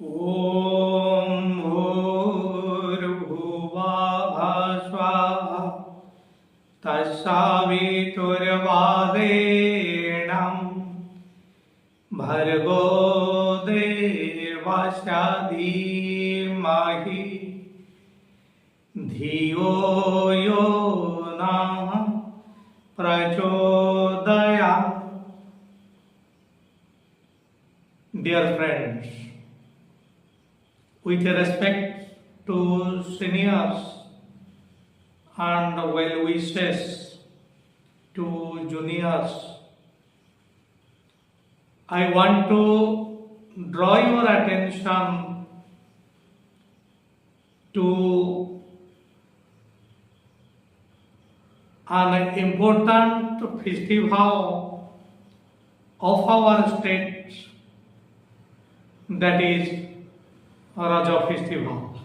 ॐ भूर्भुवःस्वः तत्सवितुर्वरेण्यं भर्गो देवस्य धीमहि धियो यो नः प्रचोदयात्. Dear friends, with respect to seniors and well wishes to juniors, I want to draw your attention to an important festival of our state, that is Raja Festival.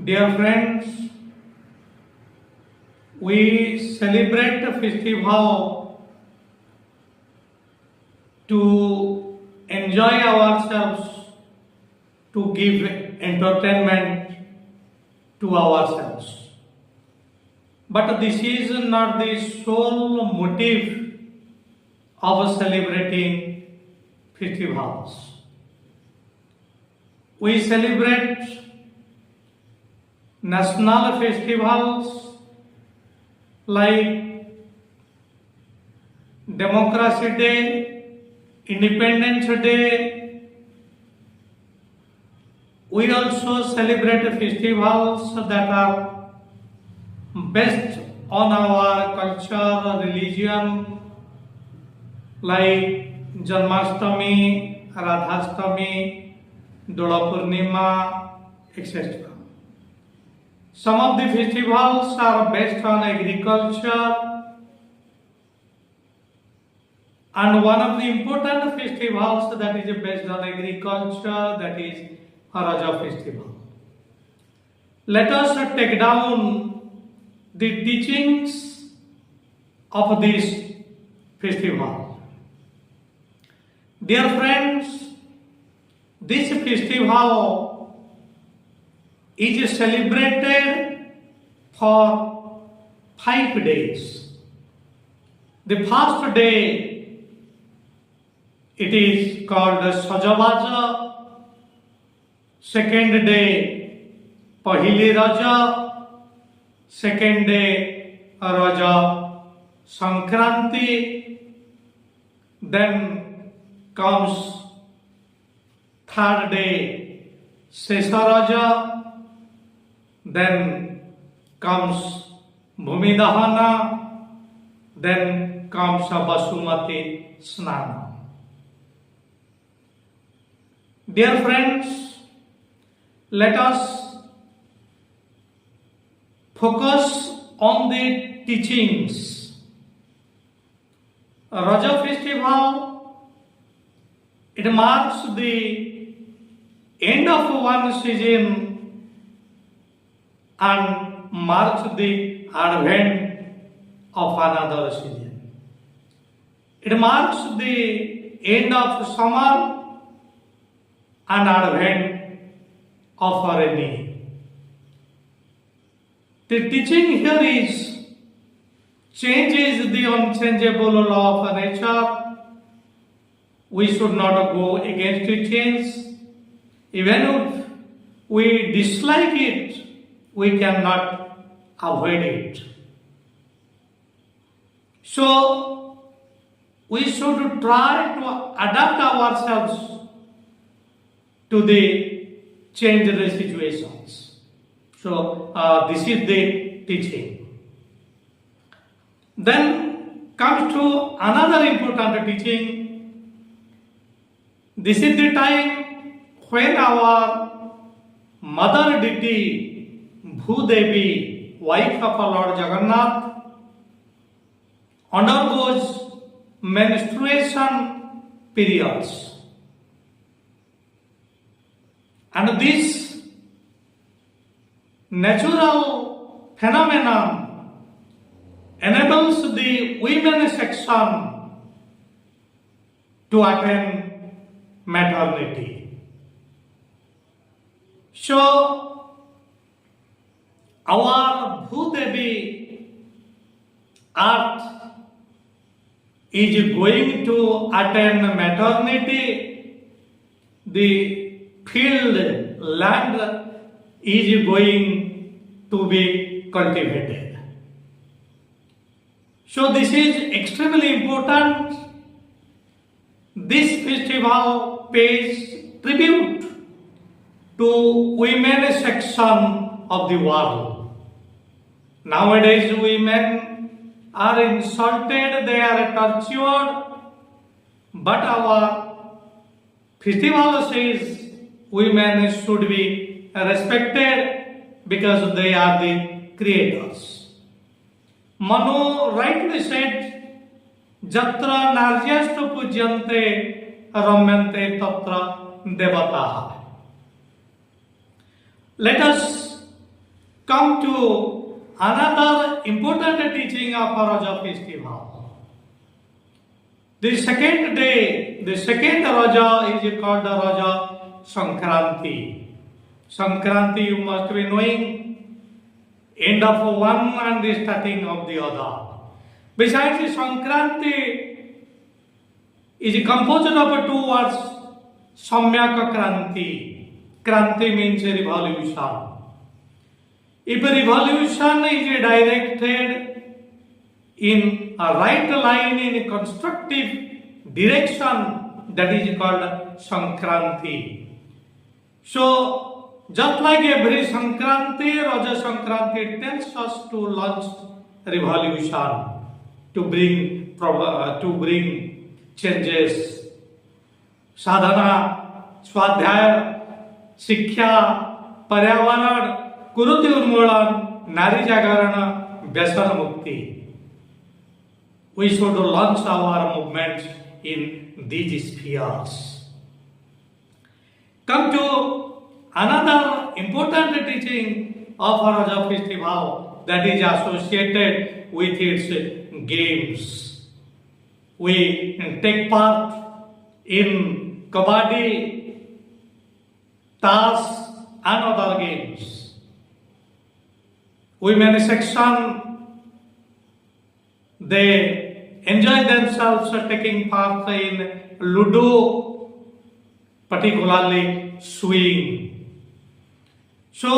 Dear friends, we celebrate the festival to enjoy ourselves, to give entertainment to ourselves. But this is not the sole motive of celebrating festivals. We celebrate national festivals like Democracy Day, Independence Day. We also celebrate festivals that are based on our culture, religion, like Janmashtami, Radhashtami, Dola Purnima, etc. Some of the festivals are based on agriculture, and one of the important festivals that is based on agriculture, that is Raja Festival. Let us take down the teachings of this festival. Dear friends, this festival is celebrated for 5 days. The first day, it is called Sajabaja. Second day, Pahili Raja. Second day, Raja Sankranti. Then comes third day, Sesaraja. Then comes Bhumidahana. Then comes Basumati Snana. Dear friends, let us focus on the teachings. Raja Festival, it marks the end of one season and marks the advent of another season. It marks the end of summer and advent of rainy. The teaching here is change is the unchangeable law of nature. We should not go against the change. Even if we dislike it, we cannot avoid it. So, we should try to adapt ourselves to the changed situations. So, this is the teaching. Then comes to another important teaching. This is the time when our mother deity, Bhudevi, wife of our Lord Jagannath, undergoes menstruation periods. And this natural phenomenon enables the women section to attend maternity. So, our Bhudevi Earth is going to attain maternity. The field land is going to be cultivated. So this is extremely important. This festival pays tribute to women section of the world. Nowadays women are insulted, they are tortured, but our festival says women should be respected because they are the creators. Manu rightly said, Jatra naryastu pujyante ramyante tatra devataha. Let us come to another important teaching of Raja festival. The second day, the second Raja is called the Raja Sankranti. Sankranti, you must be knowing, end of one and the starting of the other. Besides, the Sankranti is composed of two words, Samyak Kranti. Kranti means revolution. If a revolution is directed in a right line in a constructive direction, that is called Sankranti. So, just like every Sankranti, Raja Sankranti tells us to launch revolution, to bring changes. Sadhana, Swadhyaya, Shiksha, Paryavarana, Kuruti Urmulan, Nari Jagarana, Vyasana Mukti. We should launch our movements in these spheres. Come to another important teaching of Raja festival that is associated with its games. We take part in Kabaddi, Tash and other games. Women section, they enjoy themselves taking part in Ludo, particularly swing. So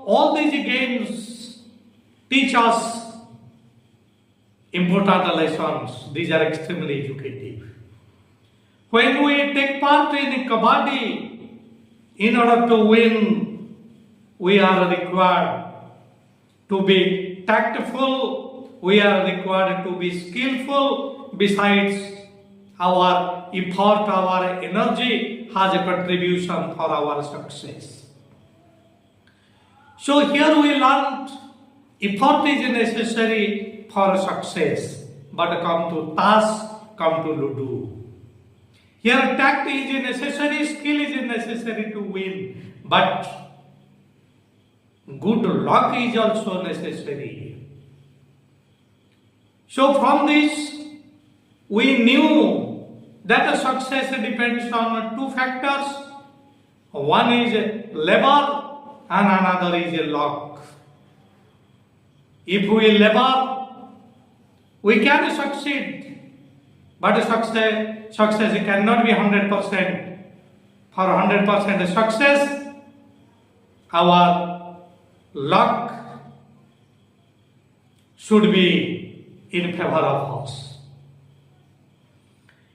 all these games teach us important lessons. These are extremely educative. When we take part in Kabaddi, in order to win, we are required to be tactful, we are required to be skillful. Besides, our effort, our energy has a contribution for our success. So here we learned effort is necessary for success, but come to task, come to Ludo. Here tact is necessary, skill is necessary to win, but good luck is also necessary. So from this, we knew that the success depends on two factors. One is labor and another is luck. If we labor, we can succeed. But success cannot be 100%. For 100% success, our luck should be in favor of us.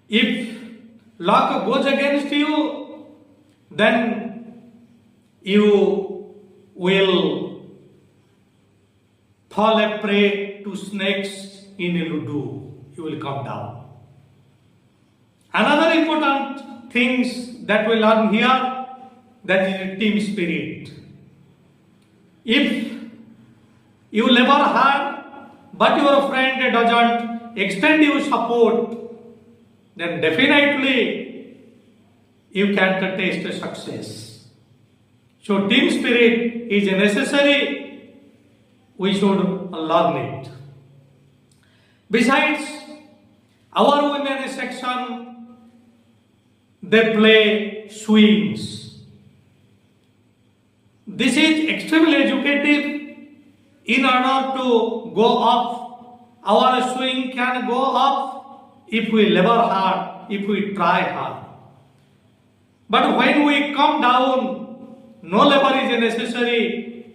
If luck goes against you, then you will fall a prey to snakes in a Ludo. You will come down. Another important things that we learn here, that is team spirit. If you labor hard, but your friend doesn't extend you support, then definitely you can't taste success. So team spirit is necessary. We should learn it. Besides, our women section, they play swings. This is extremely educative. In order to go up, our swing can go up if we labor hard, if we try hard. But when we come down, no labor is necessary.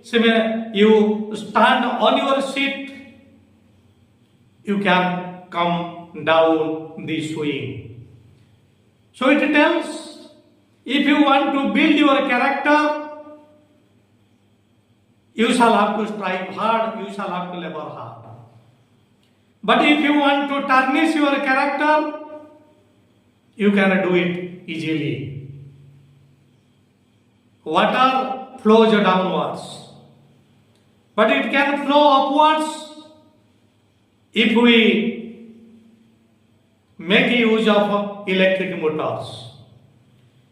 You stand on your seat, you can come down the swing. So it tells, if you want to build your character, you shall have to strive hard, you shall have to labor hard. But if you want to tarnish your character, you can do it easily. Water flows downwards, but it can flow upwards if we make use of electric motors.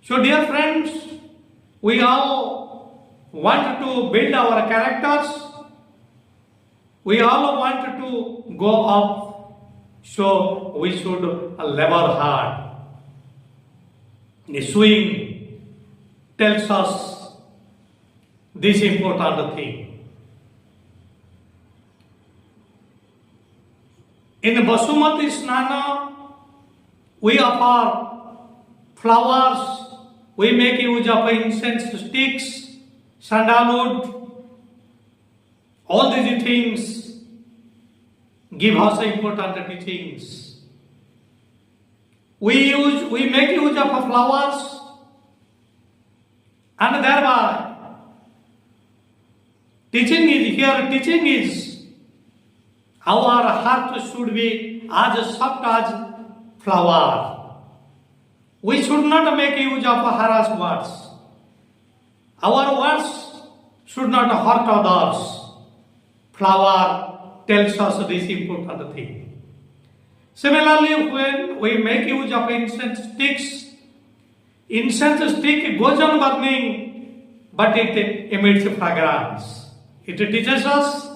So dear friends, we all want to build our characters. We all want to go up. So we should labor hard. The swing tells us this important thing. In Basumati Snana, we offer flowers, we make use of incense sticks, sandalwood, all these things give us important teachings. We make use of flowers, and thereby teaching is our heart should be as soft as flower. We should not make use of harsh words. Our words should not hurt others. Flower tells us this important thing. Similarly, when we make use of incense stick goes on burning, but it emits fragrance. It teaches us,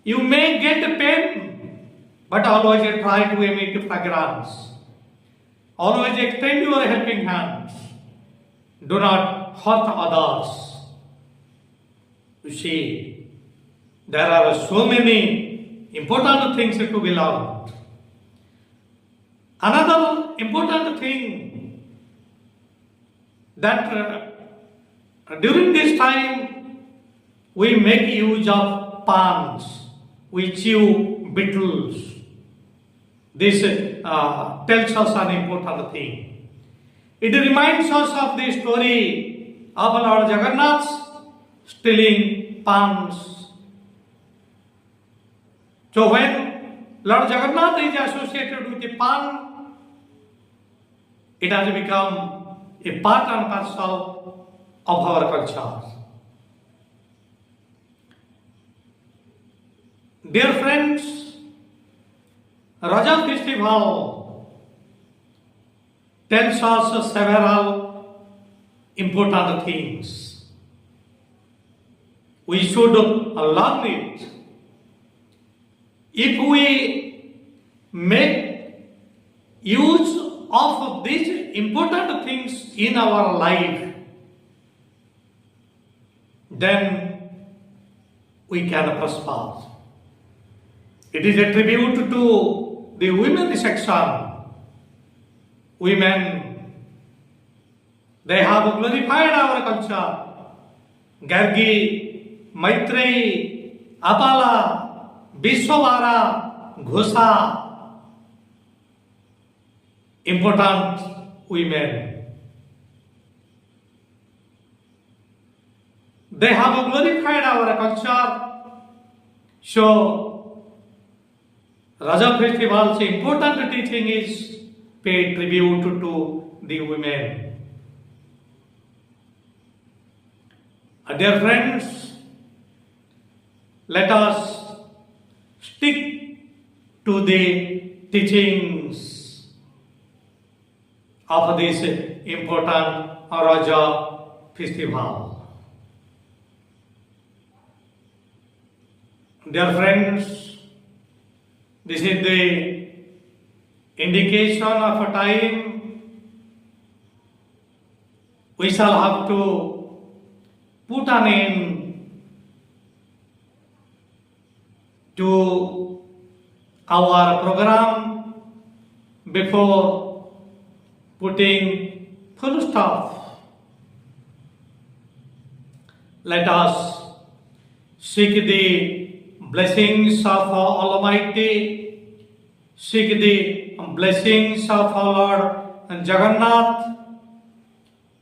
you may get pain, but always try to emit fragrance. Always extend your helping hands. Do not hurt others. You see, there are so many important things to be learned. Another important thing that during this time we make use of pans, we chew beetles. This tells us an important thing. It reminds us of the story of Lord Jagannath stealing pans. So when Lord Jagannath is associated with the pan, it has become a part and parcel of our culture. Dear friends, Raja Festival tells us several important things. We should learn it. If we make use of these important things in our life, then we can prosper. It is a tribute to the women section. Women, they have glorified our culture. Gargi, Maitreyi, Apala, Vishwavara, Ghosa, important women. They have glorified our culture. So, Raja Festival's important teaching is pay tribute to the women. Dear friends, let us stick to the teachings of this important Raja Festival. Dear friends, this is the indication of a time we shall have to put an end to our program before putting full stop. Let us seek the blessings of Almighty, seek the blessings of our Lord Jagannath,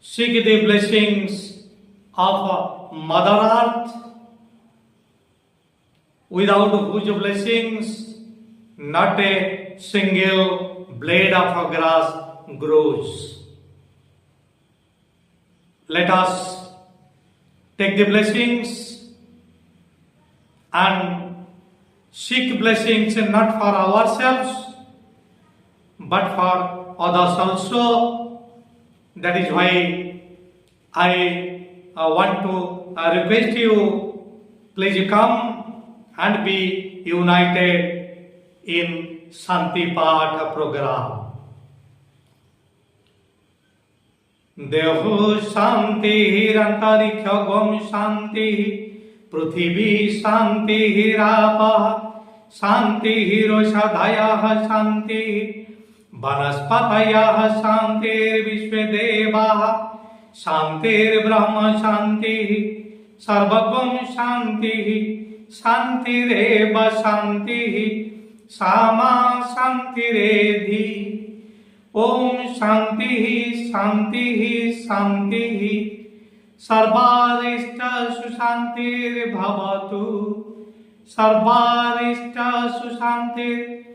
seek the blessings of Mother Earth, without whose blessings not a single blade of grass grows. Let us take the blessings and seek blessings not for ourselves but for others also. That is why I want to request you, please come and be united in Shanti Path program. देहो शांतिरंतरिक्ष गम शांति पृथिवी शांतिरापः शांतिरोषधयः शांति वनस्पतयः शांतिर्विश्वे देवाः शांतिर्ब्रह्म शांतिः सर्वगम शांतिः शांतिरेव शांतिः सामा शांतिरेधि ओम शांति शांति शांति सर्वारिष्ट सुशांतिर्भवतु सर्वारिष्ट सुशांतिर्भवतु।